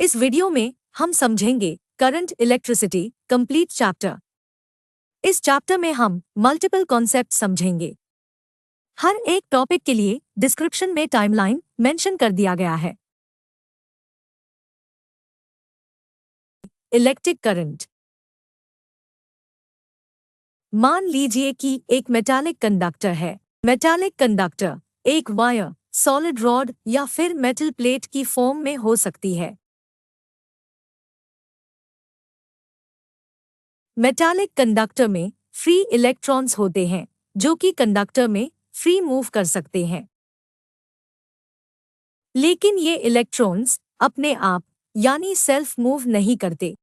इस वीडियो में हम समझेंगे करंट इलेक्ट्रिसिटी कंप्लीट चैप्टर। इस चैप्टर में हम मल्टीपल कॉन्सेप्ट समझेंगे। हर एक टॉपिक के लिए डिस्क्रिप्शन में टाइमलाइन मेंशन कर दिया गया है। Electric current. मान लीजिए कि एक मेटालिक कंडक्टर है। मेटालिक कंडक्टर एक वायर, सॉलिड रॉड या फिर मेटल प्लेट की फॉर्म में हो सकती है। मेटालिक कंडक्टर में फ्री इलेक्ट्रॉन्स होते हैं जो कि कंडक्टर में फ्री मूव कर सकते हैं। लेकिन ये इलेक्ट्रॉन्स अपने आप यानी सेल्फ मूव नहीं करते।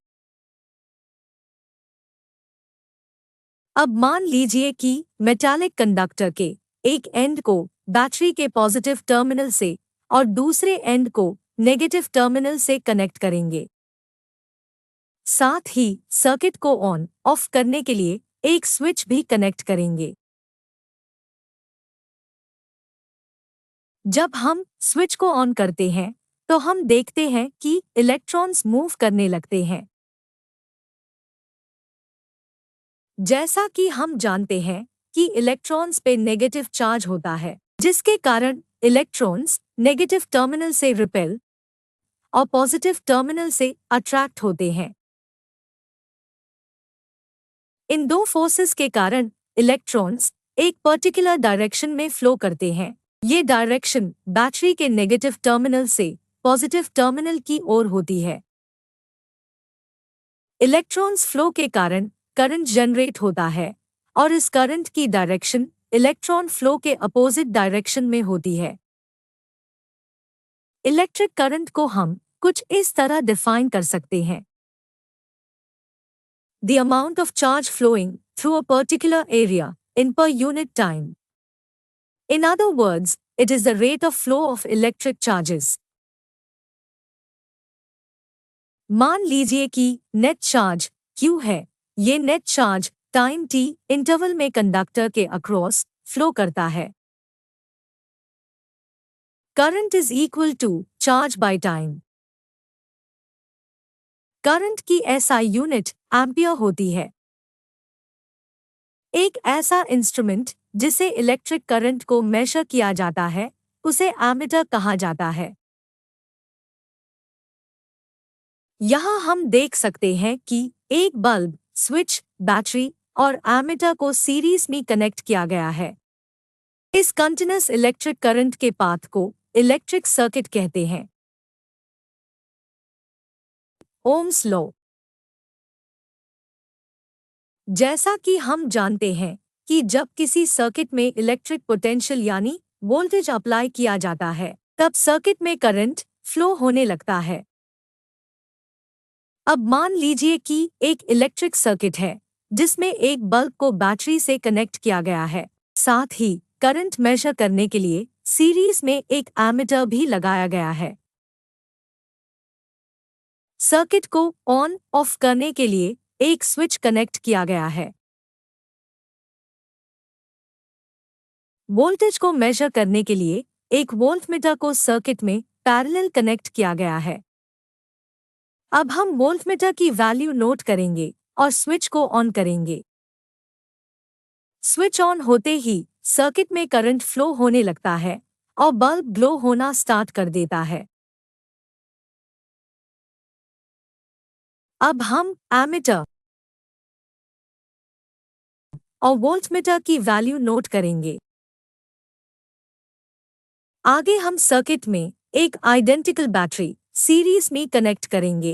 अब मान लीजिए कि मेटालिक कंडक्टर के एक एंड को बैटरी के पॉजिटिव टर्मिनल से और दूसरे एंड को नेगेटिव टर्मिनल से कनेक्ट करेंगे। साथ ही सर्किट को ऑन ऑफ करने के लिए एक स्विच भी कनेक्ट करेंगे। जब हम स्विच को ऑन करते हैं तो हम देखते हैं कि इलेक्ट्रॉन्स मूव करने लगते हैं। जैसा कि हम जानते हैं कि इलेक्ट्रॉन्स पे नेगेटिव चार्ज होता है, जिसके कारण इलेक्ट्रॉन्स नेगेटिव टर्मिनल से रिपेल और पॉजिटिव टर्मिनल से अट्रैक्ट होते हैं। इन दो फोर्सेस के कारण इलेक्ट्रॉन्स एक पर्टिकुलर डायरेक्शन में फ्लो करते हैं। ये डायरेक्शन बैटरी के नेगेटिव टर्मिनल से पॉजिटिव टर्मिनल की ओर होती है। इलेक्ट्रॉन्स फ्लो के कारण करंट जनरेट होता है और इस करंट की डायरेक्शन इलेक्ट्रॉन फ्लो के अपोजिट डायरेक्शन में होती है। इलेक्ट्रिक करंट को हम कुछ इस तरह डिफाइन कर सकते हैं। The amount of charge flowing through a particular area in per unit time. In other words, it is the rate of flow of electric charges. मान लीजिए कि नेट चार्ज Q है। ये net charge time t interval में conductor के across flow करता है। Current is equal to charge by time. Current की SI यूनिट एम्पियर होती है। एक ऐसा इंस्ट्रूमेंट जिसे इलेक्ट्रिक करंट को मेजर किया जाता है उसे एमीटर कहा जाता है। यहाँ हम देख सकते हैं कि एक बल्ब, स्विच, बैटरी और एमीटर को सीरीज में कनेक्ट किया गया है। इस कंटीन्यूअस इलेक्ट्रिक करंट के पाथ को इलेक्ट्रिक सर्किट कहते हैं। Ohm's law. जैसा कि हम जानते हैं कि जब किसी सर्किट में इलेक्ट्रिक पोटेंशियल यानी वोल्टेज अप्लाई किया जाता है तब सर्किट में करंट फ्लो होने लगता है। अब मान लीजिए कि एक इलेक्ट्रिक सर्किट है जिसमें एक बल्ब को बैटरी से कनेक्ट किया गया है। साथ ही करंट मेजर करने के लिए सीरीज में एक एमीटर भी लगाया गया है। सर्किट को ऑन ऑफ करने के लिए एक स्विच कनेक्ट किया गया है। वोल्टेज को मेजर करने के लिए एक वोल्टमीटर को सर्किट में पैरेलल कनेक्ट किया गया है। अब हम वोल्टमीटर की वैल्यू नोट करेंगे और स्विच को ऑन करेंगे। स्विच ऑन होते ही सर्किट में करंट फ्लो होने लगता है और बल्ब ग्लो होना स्टार्ट कर देता है। अब हम एमीटर और वोल्टमीटर की वैल्यू नोट करेंगे। आगे हम सर्किट में एक आइडेंटिकल बैटरी सीरीज में कनेक्ट करेंगे।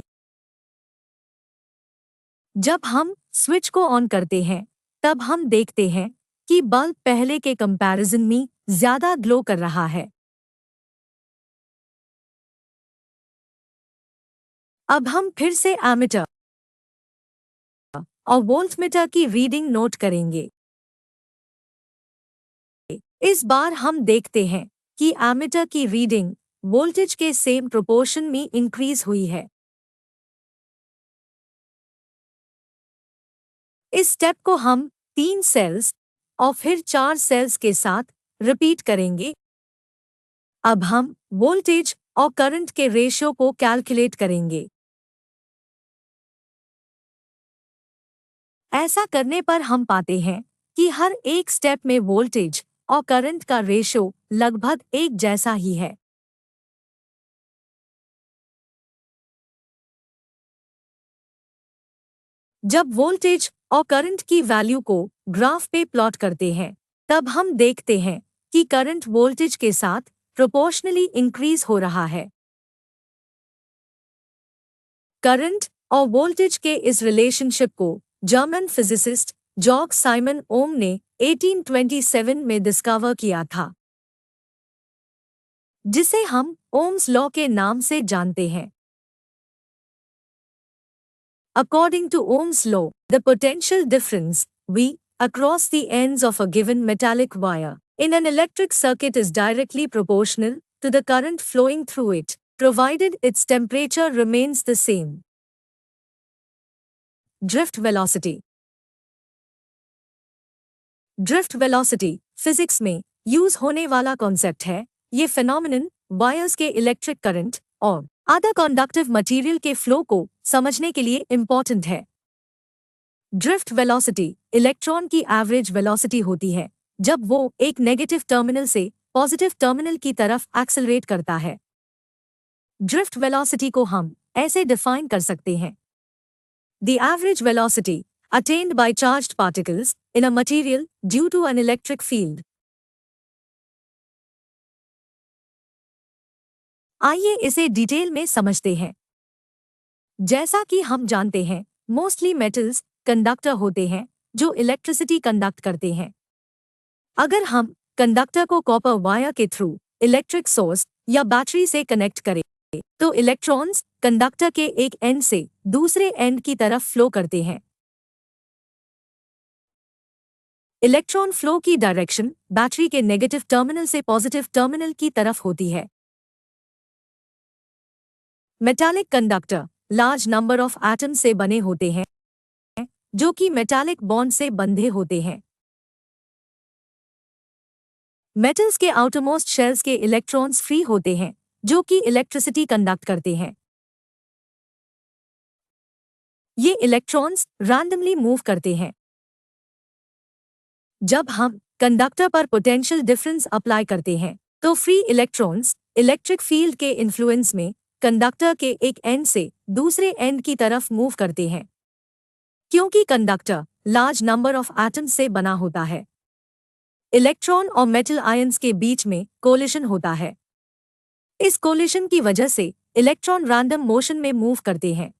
जब हम स्विच को ऑन करते हैं तब हम देखते हैं कि बल्ब पहले के कंपैरिजन में ज्यादा ग्लो कर रहा है। अब हम फिर से एमीटर और वोल्टमीटर की रीडिंग नोट करेंगे। इस बार हम देखते हैं कि एमीटर की रीडिंग वोल्टेज के सेम प्रोपोर्शन में इंक्रीज हुई है। इस स्टेप को हम 3 सेल्स और फिर 4 सेल्स के साथ रिपीट करेंगे। अब हम वोल्टेज और करंट के रेशियो को कैलकुलेट करेंगे। ऐसा करने पर हम पाते हैं कि हर एक स्टेप में वोल्टेज और करंट का रेशियो लगभग एक जैसा ही है। जब वोल्टेज और करंट की वैल्यू को ग्राफ पे प्लॉट करते हैं, तब हम देखते हैं कि करंट वोल्टेज के साथ प्रोपोर्शनली इंक्रीज हो रहा है। करंट और वोल्टेज के इस रिलेशनशिप को जर्मन फिजिसिस्ट जॉर्ग साइमन ओम ने 1827 में डिस्कवर किया था, जिसे हम ओम्स लॉ के नाम से जानते हैं। According to Ohm's law, the potential difference V across the ends of a given metallic wire in an electric circuit is directly proportional to the current flowing through it, provided its temperature remains the same. Drift velocity. Drift velocity physics में use होने वाला concept है। ये phenomenon wires के electric current और other conductive material के flow को समझने के लिए इम्पॉर्टेंट है। ड्रिफ्ट वेलोसिटी इलेक्ट्रॉन की एवरेज वेलोसिटी होती है जब वो एक नेगेटिव टर्मिनल से पॉजिटिव टर्मिनल की तरफ एक्सेलरेट करता है। ड्रिफ्ट वेलोसिटी को हम ऐसे डिफाइन कर सकते हैं: the average velocity attained by charged particles in a material due to an electric field. आइए इसे डिटेल में समझते हैं। जैसा कि हम जानते हैं, मोस्टली मेटल्स कंडक्टर होते हैं जो इलेक्ट्रिसिटी कंडक्ट करते हैं। अगर हम कंडक्टर को कॉपर वायर के थ्रू इलेक्ट्रिक सोर्स या बैटरी से कनेक्ट करें, तो इलेक्ट्रॉन्स कंडक्टर के एक एंड से दूसरे एंड की तरफ फ्लो करते हैं। इलेक्ट्रॉन फ्लो की डायरेक्शन बैटरी के नेगेटिव टर्मिनल से पॉजिटिव टर्मिनल की तरफ होती है। Metallic conductor large number of atom से बने होते हैं जो कि मेटालिक बॉन्ड से बंधे होते हैं। मेटल्स के आउटरमोस्ट शेल्स के इलेक्ट्रॉन्स फ्री होते हैं जो कि इलेक्ट्रिसिटी कंडक्ट करते हैं। ये इलेक्ट्रॉन्स रैंडमली मूव करते हैं। जब हम कंडक्टर पर पोटेंशियल डिफरेंस अप्लाई करते हैं, तो फ्री इलेक्ट्रॉन्स इलेक्ट्रिक फील्ड के इन्फ्लुएंस में कंडक्टर के एक एंड से दूसरे एंड की तरफ मूव करते हैं। क्योंकि conductor large number of atoms से बना होता है, इलेक्ट्रॉन और मेटल आयंस के बीच में कोलिशन होता है। इस कोलिशन की वजह से इलेक्ट्रॉन रैंडम मोशन में मूव करते हैं।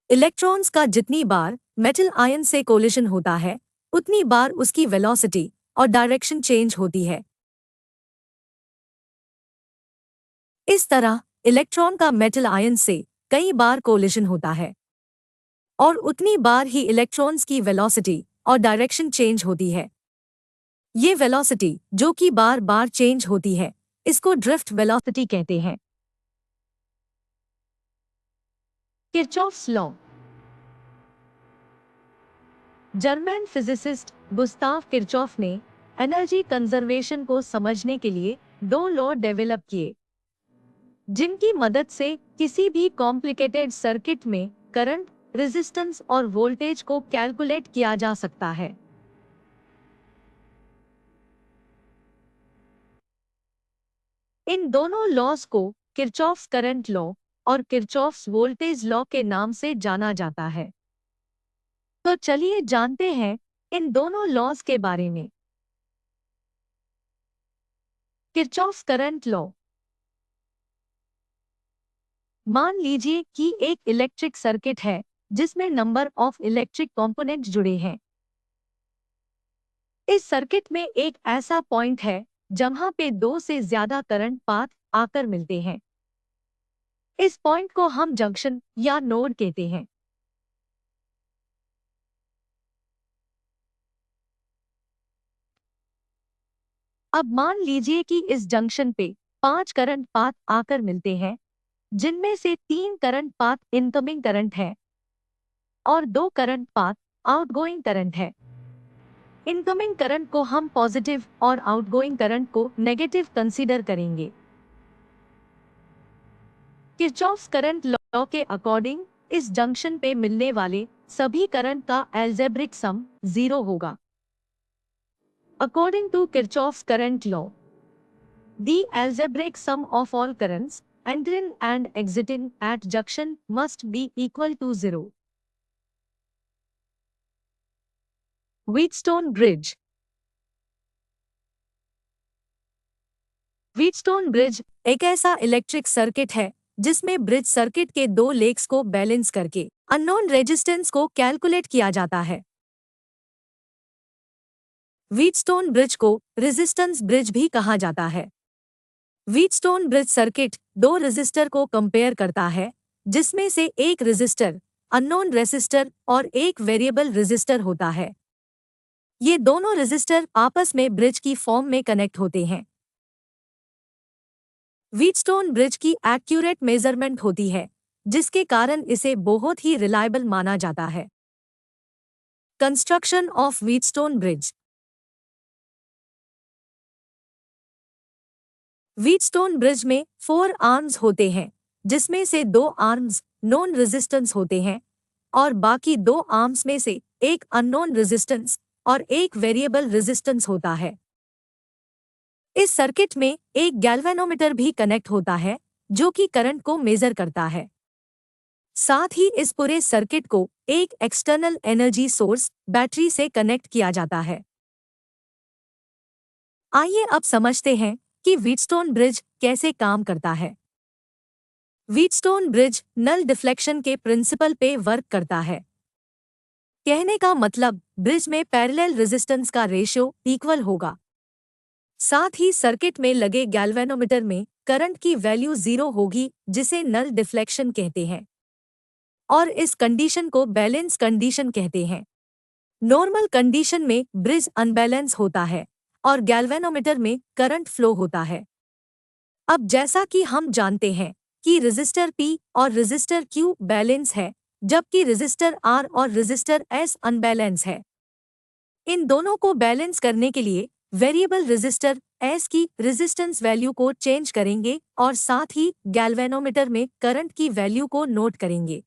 इलेक्ट्रॉन्स का जितनी बार मेटल आयन से कोलिशन होता है, उतनी बार उसकी वेलोसिटी और डायरेक्शन चेंज होती है। इस तरह इलेक्ट्रॉन का मेटल आयन से कई बार कोलिशन होता है और उतनी बार ही इलेक्ट्रॉन्स की वेलोसिटी और डायरेक्शन चेंज होती है। ये वेलोसिटी जो कि बार बार चेंज होती है, इसको ड्रिफ्ट वेलोसिटी कहते हैं। Kirchhoff's law. German physicist Gustav Kirchhoff ने एनर्जी कंजर्वेशन को समझने के लिए दो लॉ डेवलप किए, जिनकी मदद से किसी भी कॉम्प्लिकेटेड सर्किट में करंट, रेजिस्टेंस और वोल्टेज को कैलकुलेट किया जा सकता है। इन दोनों लॉज को किरचॉफ्स करंट लॉ और किरचॉफ्स वोल्टेज लॉ के नाम से जाना जाता है। तो चलिए जानते हैं इन दोनों लॉज के बारे में। Kirchhoff's current law. मान लीजिए कि एक इलेक्ट्रिक सर्किट है जिसमें नंबर ऑफ इलेक्ट्रिक कंपोनेंट जुड़े हैं। इस सर्किट में एक ऐसा पॉइंट है जहां पे दो से ज्यादा करंट पाथ आकर मिलते हैं। इस पॉइंट को हम जंक्शन या नोड कहते हैं। अब मान लीजिए कि इस जंक्शन पे 5 करंट पाथ आकर मिलते हैं, जिनमें से 3 करंट पाथ इनकमिंग करंट है और 2 करंट पाथ आउटगोइंग करंट है। इनकमिंग करंट को हम पॉजिटिव और आउटगोइंग करंट को नेगेटिव कंसीडर करेंगे। किरचॉफ्स करंट लॉ के अकॉर्डिंग इस जंक्शन पे मिलने वाले सभी करंट का एल्जेब्रिक सम 0 होगा। According to Kirchhoff's current law, the algebraic sum of all currents entering and exiting at junction must be equal to 0. Wheatstone Bridge। Wheatstone bridge एक ऐसा इलेक्ट्रिक सर्किट है जिसमें ब्रिज सर्किट के दो legs को balance करके unknown resistance को calculate किया जाता है। व्हीटस्टोन ब्रिज को रेजिस्टेंस ब्रिज भी कहा जाता है। व्हीटस्टोन ब्रिज सर्किट दो रेजिस्टर को कंपेयर करता है, जिसमें से एक रेजिस्टर अननोन रेजिस्टर और एक वेरिएबल रेजिस्टर होता है। ये दोनों रेजिस्टर आपस में ब्रिज की फॉर्म में कनेक्ट होते हैं। व्हीटस्टोन ब्रिज की एक्यूरेट मेजरमेंट होती है, जिसके कारण इसे बहुत ही रिलायबल माना जाता है। Construction of Wheatstone bridge. Wheatstone bridge में 4 आर्म्स होते हैं, जिसमें से 2 आर्म्स नॉन रेजिस्टेंस होते हैं और बाकी 2 आर्म्स में से एक अननोन रेजिस्टेंस और एक वेरिएबल रेजिस्टेंस होता है। इस सर्किट में एक गैल्वेनोमीटर भी कनेक्ट होता है, जो कि करंट को मेजर करता है। साथ ही इस पूरे सर्किट को एक एक्सटर्नल एनर्जी सोर्स बैटरी से कनेक्ट किया जाता है। आइए अब समझते हैं कि व्हीटस्टोन ब्रिज कैसे काम करता है। व्हीटस्टोन ब्रिज नल डिफ्लेक्शन के प्रिंसिपल पे वर्क करता है। कहने का मतलब ब्रिज में पैरेलल रेजिस्टेंस का रेशियो इक्वल होगा। साथ ही सर्किट में लगे गैल्वेनोमीटर में करंट की वैल्यू 0 होगी, जिसे नल डिफ्लेक्शन कहते हैं, और इस कंडीशन को बैलेंस कंडीशन कहते हैं। नॉर्मल कंडीशन में ब्रिज अनबैलेंस होता है और गैल्वेनोमीटर में करंट फ्लो होता है। अब जैसा कि हम जानते हैं कि रेजिस्टर P और रेजिस्टर Q बैलेंस है, जबकि रेजिस्टर R और रेजिस्टर S अनबैलेंस है। इन दोनों को बैलेंस करने के लिए वेरिएबल रेजिस्टर S की रेजिस्टेंस वैल्यू को चेंज करेंगे और साथ ही गैल्वेनोमीटर में करंट की वैल्यू को नोट करेंगे।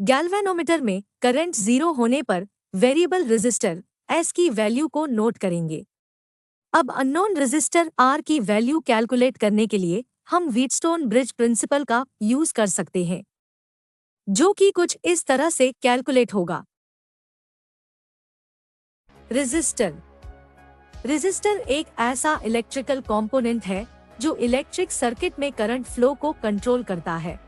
गैल्वेनोमीटर में करंट 0 होने पर वेरिएबल रेजिस्टर S की वैल्यू को नोट करेंगे। अब अननोन रेजिस्टर R की वैल्यू कैलकुलेट करने के लिए हम व्हीटस्टोन ब्रिज प्रिंसिपल का यूज कर सकते हैं, जो कि कुछ इस तरह से कैलकुलेट होगा। रेजिस्टर। रेजिस्टर एक ऐसा इलेक्ट्रिकल कंपोनेंट है जो इलेक्ट्रिक सर्किट में करंट फ्लो को कंट्रोल करता है।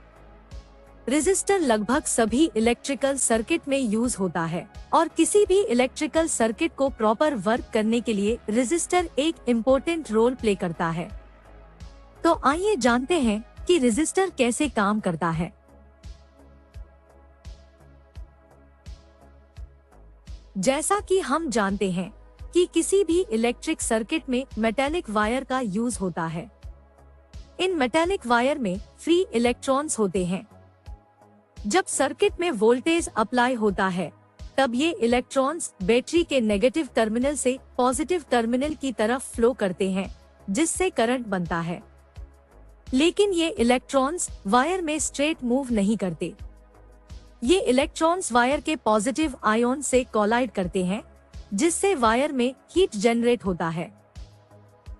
रेजिस्टर लगभग सभी इलेक्ट्रिकल सर्किट में यूज होता है और किसी भी इलेक्ट्रिकल सर्किट को प्रॉपर वर्क करने के लिए रेजिस्टर एक इम्पोर्टेंट रोल प्ले करता है। तो आइए जानते हैं कि रेजिस्टर कैसे काम करता है। जैसा कि हम जानते हैं कि किसी भी इलेक्ट्रिक सर्किट में मेटालिक वायर का यूज होता है। इन मेटालिक वायर में फ्री इलेक्ट्रॉन्स होते हैं। जब सर्किट में वोल्टेज अप्लाई होता है, तब ये इलेक्ट्रॉन्स बैटरी के नेगेटिव टर्मिनल से पॉजिटिव टर्मिनल की तरफ फ्लो करते हैं, जिससे करंट बनता है। लेकिन ये इलेक्ट्रॉन्स वायर में स्ट्रेट मूव नहीं करते। ये इलेक्ट्रॉन्स वायर के पॉजिटिव आयन से कोलाइड करते हैं, जिससे वायर में हीट जनरेट होता है।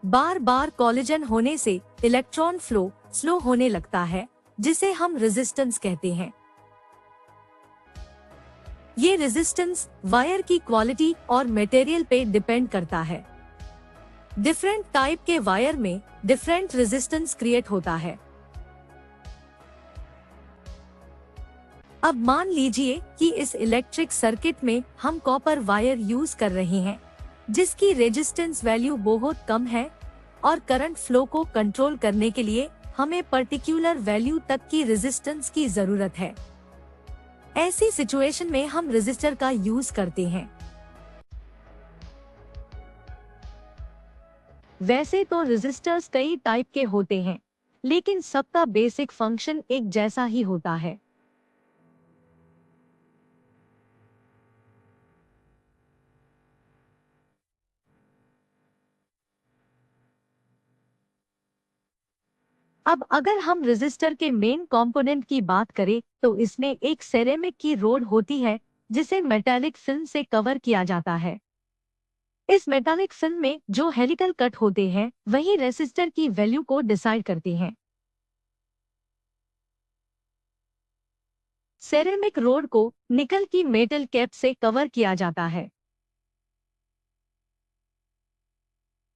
बार बार कोलिजन होने से इलेक्ट्रॉन फ्लो स्लो होने लगता है, जिसे हम रेजिस्टेंस कहते हैं। ये रेजिस्टेंस वायर की क्वालिटी और मटेरियल पे डिपेंड करता है। डिफरेंट टाइप के वायर में डिफरेंट रेजिस्टेंस क्रिएट होता है। अब मान लीजिए कि इस इलेक्ट्रिक सर्किट में हम कॉपर वायर यूज कर रहे हैं, जिसकी रेजिस्टेंस वैल्यू बहुत कम है और करंट फ्लो को कंट्रोल करने के लिए हमें पर्टिकुलर वैल्यू तक की रेजिस्टेंस की जरूरत है। ऐसी सिचुएशन में हम रेजिस्टर का यूज करते हैं। वैसे तो रेजिस्टर्स कई टाइप के होते हैं, लेकिन सबका बेसिक फंक्शन एक जैसा ही होता है। अब अगर हम रेजिस्टर के मेन कंपोनेंट की बात करें तो इसमें एक सेरेमिक की रोड होती है जिसे मेटालिक फिल्म से कवर किया जाता है। इस मेटालिक फिल्म में जो हेलिकल कट होते हैं वही रेजिस्टर की वैल्यू को डिसाइड करते हैं। सेरेमिक रोड को निकल की मेटल कैप से कवर किया जाता है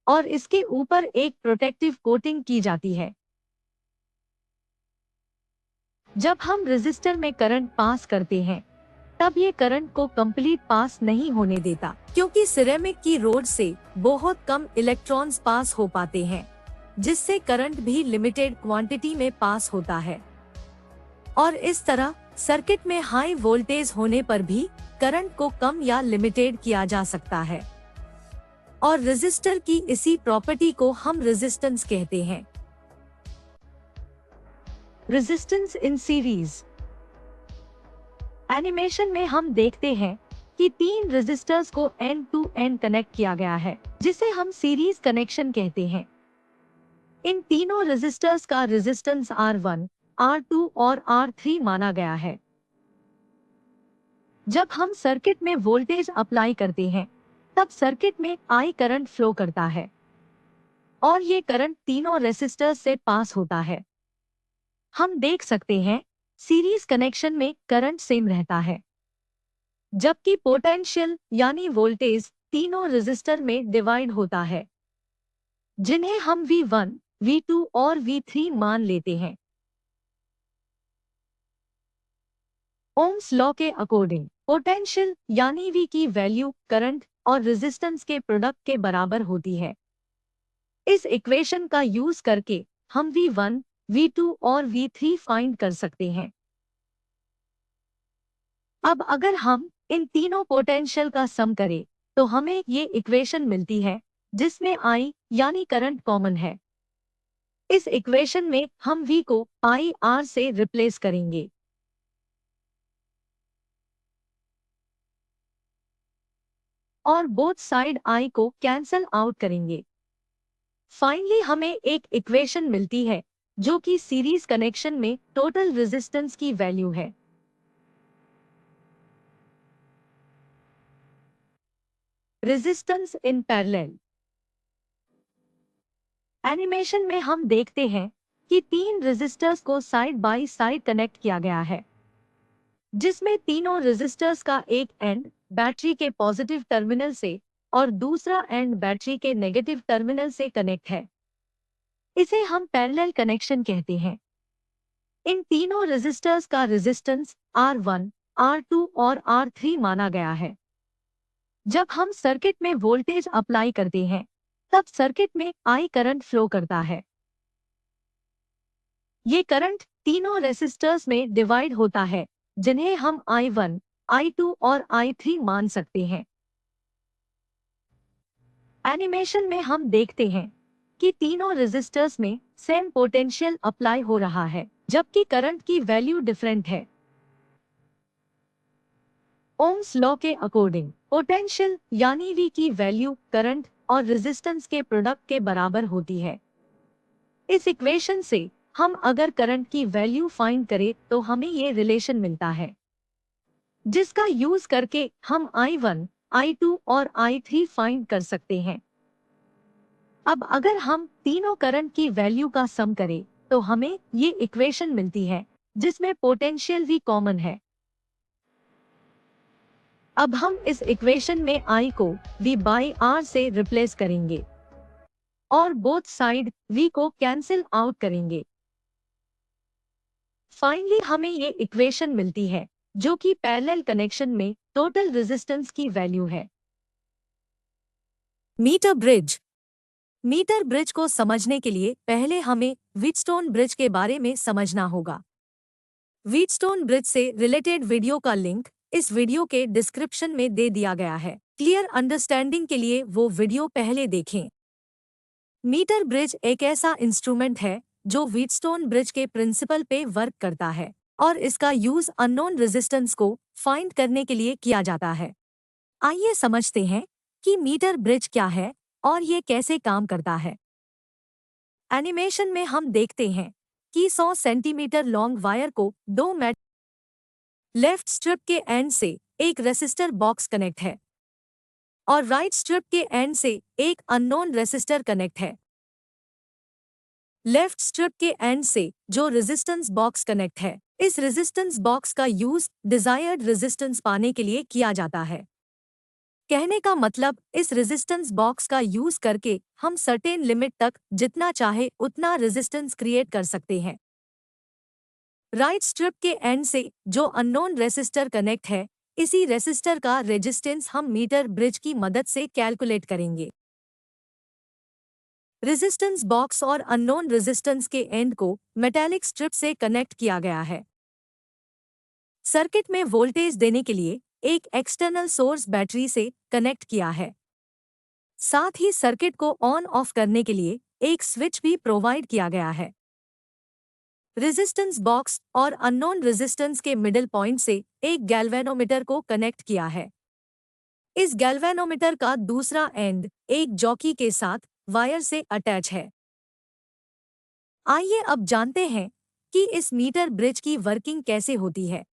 और इसके ऊपर एक प्रोटेक्टिव कोटिंग की जाती है। जब हम रेजिस्टर में करंट पास करते हैं तब ये करंट को कंप्लीट पास नहीं होने देता, क्योंकि सिरेमिक की रोड से बहुत कम इलेक्ट्रॉन्स पास हो पाते हैं, जिससे करंट भी लिमिटेड क्वांटिटी में पास होता है। और इस तरह सर्किट में हाई वोल्टेज होने पर भी करंट को कम या लिमिटेड किया जा सकता है। और रेजिस्टर की इसी प्रॉपर्टी को हम रेजिस्टेंस कहते हैं। Resistance in series. एनिमेशन में हम देखते हैं कि 3 रेजिस्टर्स को एंड टू एंड कनेक्ट किया गया है, जिसे हम सीरीज कनेक्शन कहते हैं। इन तीनों रेजिस्टर्स का रेजिस्टेंस R1, R2 और R3 माना गया है। जब हम सर्किट में वोल्टेज अप्लाई करते हैं तब सर्किट में I करंट फ्लो करता है और ये करंट तीनों रेजिस्टर्स से पास होता है। हम देख सकते हैं सीरीज कनेक्शन में करंट सेम रहता है, जबकि पोटेंशियल यानी वोल्टेज तीनों रेजिस्टर में डिवाइड होता है, जिन्हें हम V1, V2 और V3 मान लेते हैं। ओम्स लॉ के अकॉर्डिंग पोटेंशियल यानी V की वैल्यू करंट और रेजिस्टेंस के प्रोडक्ट के बराबर होती है। इस इक्वेशन का यूज करके हम V1, V2 और V3 फाइंड कर सकते हैं। अब अगर हम इन तीनों पोटेंशियल का सम करें तो हमें ये इक्वेशन मिलती है जिसमें I यानी करंट कॉमन है। इस इक्वेशन में हम V को IR से रिप्लेस करेंगे और बोथ साइड I को कैंसल आउट करेंगे। फाइनली हमें एक इक्वेशन मिलती है जो कि सीरीज कनेक्शन में टोटल रेजिस्टेंस की वैल्यू है। Resistance in parallel. एनिमेशन में हम देखते हैं कि 3 रेजिस्टर्स को साइड बाय साइड कनेक्ट किया गया है, जिसमें तीनों रेजिस्टर्स का एक एंड बैटरी के पॉजिटिव टर्मिनल से और दूसरा एंड बैटरी के नेगेटिव टर्मिनल से कनेक्ट है। इसे हम पैरेलल कनेक्शन कहते हैं। इन तीनों रेजिस्टर्स का रेजिस्टेंस R1, R2 और R3 माना गया है। जब हम सर्किट में वोल्टेज अप्लाई करते हैं तब सर्किट में I करंट फ्लो करता है। ये करंट तीनों रेसिस्टर्स में डिवाइड होता है, जिन्हें हम I1, I2 और I3 मान सकते हैं। एनिमेशन में हम देखते हैं कि तीनों रेसिस्टर्स में सेम पोटेंशियल अप्लाई हो रहा है, जबकि करंट की वैल्यू डिफरेंट है। ओम्स लॉ के अकॉर्डिंग पोटेंशियल यानी V की वैल्यू करंट और रेजिस्टेंस के प्रोडक्ट के बराबर होती है। इस इक्वेशन से हम अगर करंट की वैल्यू फाइंड करें तो हमें ये रिलेशन मिलता है, जिसका यूज करके हम I1, I2 और I3 फाइंड कर सकते हैं। अब अगर हम तीनों करंट की वैल्यू का सम करें तो हमें ये इक्वेशन मिलती है जिसमें पोटेंशियल V कॉमन है। अब हम इस इक्वेशन में I को V बाई R से रिप्लेस करेंगे और बोथ साइड V को कैंसिल आउट करेंगे। फाइनली हमें ये इक्वेशन मिलती है जो कि पैरेलल कनेक्शन में टोटल रेजिस्टेंस की वैल्यू है। Meter bridge. मीटर ब्रिज को समझने के लिए पहले हमें व्हीटस्टोन ब्रिज के बारे में समझना होगा। व्हीटस्टोन ब्रिज से रिलेटेड वीडियो का लिंक इस वीडियो के डिस्क्रिप्शन में दे दिया गया है। क्लियर अंडरस्टैंडिंग के लिए वो वीडियो पहले देखें। मीटर ब्रिज एक ऐसा इंस्ट्रूमेंट है जो व्हीटस्टोन ब्रिज के प्रिंसिपल पे वर्क करता है और इसका यूज अननोन रेजिस्टेंस को फाइंड करने के लिए किया जाता है। आइए समझते हैं कि मीटर ब्रिज क्या है और ये कैसे काम करता है। एनिमेशन में हम देखते हैं कि 100 सेंटीमीटर लॉन्ग वायर को दो मेट लेफ्ट स्ट्रिप के एंड से एक रेसिस्टर बॉक्स कनेक्ट है और राइट स्ट्रिप के एंड से एक अननोन रेसिस्टर कनेक्ट है। लेफ्ट स्ट्रिप के एंड से जो रेजिस्टेंस बॉक्स कनेक्ट है, इस रेजिस्टेंस बॉक्स का यूज डिजायर्ड रेजिस्टेंस पाने के लिए किया जाता है। कहने का मतलब इस रेजिस्टेंस बॉक्स का यूज करके हम सर्टेन लिमिट तक जितना चाहे उतना रेजिस्टेंस क्रिएट कर सकते हैं। राइट स्ट्रिप के एंड से जो अननोन रेसिस्टर कनेक्ट है, इसी रेसिस्टर का रेजिस्टेंस हम मीटर ब्रिज की मदद से कैलकुलेट करेंगे। रेजिस्टेंस बॉक्स और अननोन रेजिस्टेंस के एंड को मेटालिक स्ट्रिप से कनेक्ट किया गया है। सर्किट में वोल्टेज देने के लिए एक एक्सटर्नल सोर्स बैटरी से कनेक्ट किया है। साथ ही सर्किट को ऑन ऑफ करने के लिए एक स्विच भी प्रोवाइड किया गया है। रेजिस्टेंस बॉक्स और अननोन रेजिस्टेंस के मिडिल पॉइंट से एक गैल्वेनोमीटर को कनेक्ट किया है। इस गैल्वेनोमीटर का दूसरा एंड एक जॉकी के साथ वायर से अटैच है। आइए अब जानते हैं कि इस मीटर ब्रिज की वर्किंग कैसे होती है।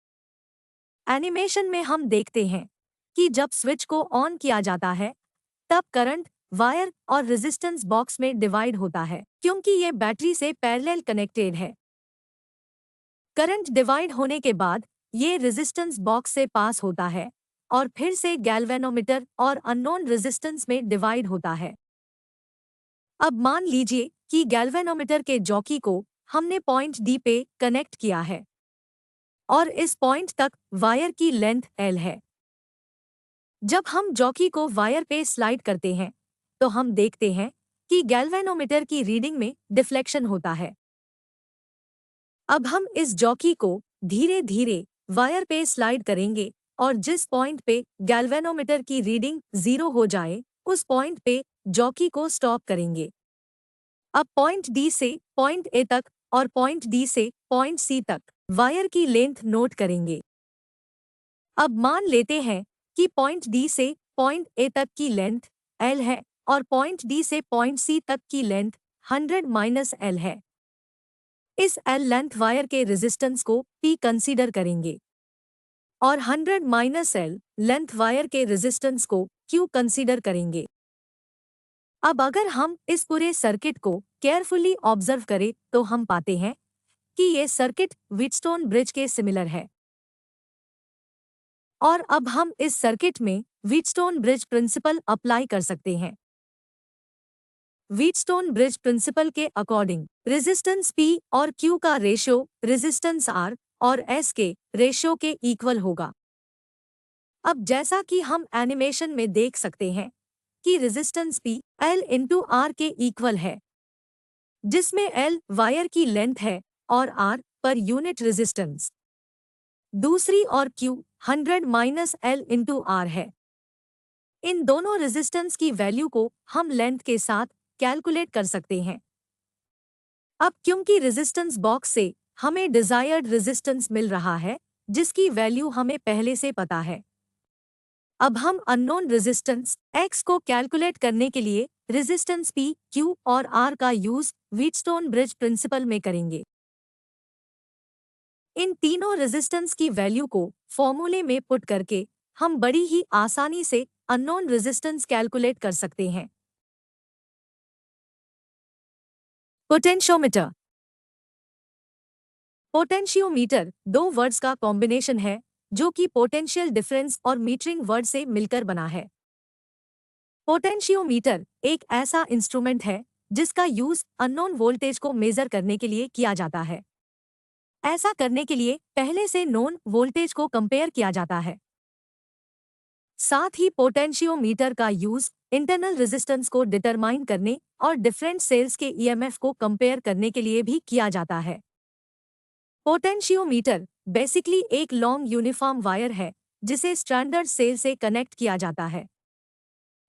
एनिमेशन में हम देखते हैं कि जब स्विच को ऑन किया जाता है, तब करंट वायर और रेजिस्टेंस बॉक्स में डिवाइड होता है, क्योंकि ये बैटरी से पैरेलल कनेक्टेड है। करंट डिवाइड होने के बाद ये रेजिस्टेंस बॉक्स से पास होता है और फिर से गैल्वेनोमीटर और अननोन रेजिस्टेंस में डिवाइड होता है। अब मान लीजिए कि गैल्वेनोमीटर के जॉकी को हमने पॉइंट डी पे कनेक्ट किया है और इस पॉइंट तक वायर की लेंथ L है। जब हम जॉकी को वायर पे स्लाइड करते हैं, तो हम देखते हैं कि गैल्वेनोमीटर की रीडिंग में डिफ्लेक्शन होता है। अब हम इस जॉकी को धीरे धीरे वायर पे स्लाइड करेंगे और जिस पॉइंट पे गैल्वेनोमीटर की रीडिंग 0 हो जाए, उस पॉइंट पे जॉकी को स्टॉप करेंगे। अब पॉइंट डी से पॉइंट ए तक और पॉइंट डी से पॉइंट सी तक वायर की लेंथ नोट करेंगे। अब मान लेते हैं कि पॉइंट डी से पॉइंट ए तक की लेंथ L है और पॉइंट डी से पॉइंट सी तक की लेंथ 100-L है। इस L लेंथ वायर के रेजिस्टेंस को P कंसीडर करेंगे और 100-L लेंथ वायर के रेजिस्टेंस को Q कंसीडर करेंगे। अब अगर हम इस पूरे सर्किट को केयरफुली ऑब्जर्व करें तो हम पाते हैं कि ये सर्किट व्हीटस्टोन ब्रिज के सिमिलर है। और अब हम इस सर्किट में व्हीटस्टोन ब्रिज प्रिंसिपल अप्लाई कर सकते हैं। व्हीटस्टोन ब्रिज प्रिंसिपल के अकॉर्डिंग रेजिस्टेंस P और Q का रेशियो रेजिस्टेंस R और S के रेशियो के इक्वल होगा। अब जैसा कि हम एनिमेशन में देख सकते हैं कि resistance P L into R के इक्वल है, जिसमें L वायर की लेंथ है और R पर यूनिट रेजिस्टेंस। दूसरी और Q 100-L इंटू R है। इन दोनों रेजिस्टेंस की वैल्यू को हम लेंथ के साथ कैलकुलेट कर सकते हैं। अब क्योंकि रेजिस्टेंस बॉक्स से हमें डिजायर्ड रेजिस्टेंस मिल रहा है, जिसकी वैल्यू हमें पहले से पता है, अब हम अननोन रेजिस्टेंस X को कैलकुलेट करने के लिए रेजिस्टेंस P, Q और R का यूज व्हीटस्टोन ब्रिज प्रिंसिपल में करेंगे। इन तीनों रेजिस्टेंस की वैल्यू को फॉर्मूले में पुट करके हम बड़ी ही आसानी से अननोन रेजिस्टेंस कैलकुलेट कर सकते हैं। पोटेंशियोमीटर। पोटेंशियोमीटर दो वर्ड्स का कॉम्बिनेशन है जो कि पोटेंशियल डिफरेंस और मीटरिंग वर्ड से मिलकर बना है। पोटेंशियोमीटर एक ऐसा इंस्ट्रूमेंट है जिसका यूज अननोन वोल्टेज को मेजर करने के लिए किया जाता है। ऐसा करने के लिए पहले से नोन वोल्टेज को कंपेयर किया जाता है। साथ ही पोटेंशियोमीटर का यूज इंटरनल रेजिस्टेंस को डिटरमाइन करने और डिफरेंट सेल्स के ईएमएफ को कंपेयर करने के लिए भी किया जाता है। पोटेंशियोमीटर बेसिकली एक लॉन्ग यूनिफॉर्म वायर है जिसे स्टैंडर्ड सेल से कनेक्ट किया जाता है।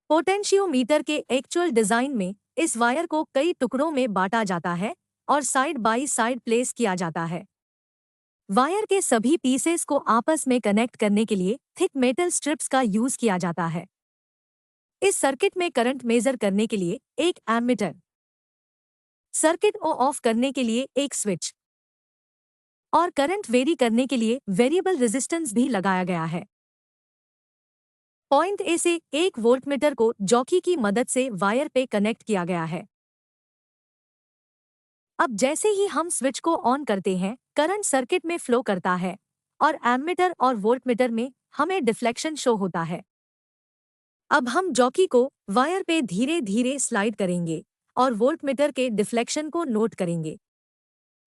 पोटेंशियोमीटर के एक्चुअल डिजाइन में इस वायर को कई टुकड़ों में बांटा जाता है और साइड बाई साइड प्लेस किया जाता है। वायर के सभी पीसेस को आपस में कनेक्ट करने के लिए थिक मेटल स्ट्रिप्स का यूज किया जाता है। इस सर्किट में करंट मेजर करने के लिए एक एमीटर, सर्किट को ऑफ करने के लिए एक स्विच और करंट वेरी करने के लिए वेरिएबल रेजिस्टेंस भी लगाया गया है। पॉइंट ए से एक वोल्टमीटर को जॉकी की मदद से वायर पे कनेक्ट किया गया है। अब जैसे ही हम स्विच को ऑन करते हैं, करंट सर्किट में फ्लो करता है और एमीटर और वोल्टमीटर में हमें डिफ्लेक्शन शो होता है। अब हम जॉकी को वायर पे धीरे धीरे स्लाइड करेंगे और वोल्टमीटर के डिफ्लेक्शन को नोट करेंगे।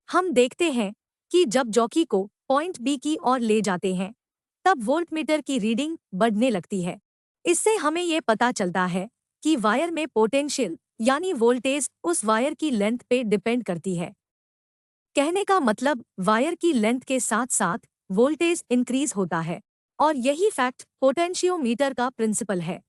हम देखते हैं कि जब जॉकी को पॉइंट बी की ओर ले जाते हैं, तब वोल्टमीटर की रीडिंग बढ़ने लगती है। इससे हमें ये पता चलता है कि वायर में पोटेंशियल यानी वोल्टेज उस वायर की लेंथ पे डिपेंड करती है। कहने का मतलब वायर की लेंथ के साथ साथ वोल्टेज इंक्रीज होता है और यही फैक्ट पोटेंशियोमीटर का प्रिंसिपल है।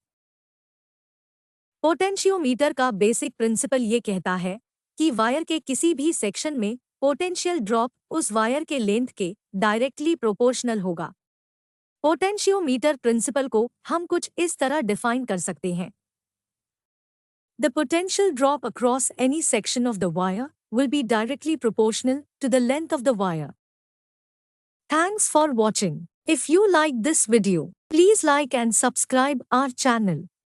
पोटेंशियोमीटर का बेसिक प्रिंसिपल ये कहता है कि वायर के किसी भी सेक्शन में पोटेंशियल ड्रॉप उस वायर के लेंथ के डायरेक्टली प्रोपोर्शनल होगा। पोटेंशियोमीटर प्रिंसिपल को हम कुछ इस तरह डिफाइन कर सकते हैं। The potential drop across any section of the wire will be directly proportional to the length of the wire. Thanks for watching. If you like this video, please like and subscribe our channel.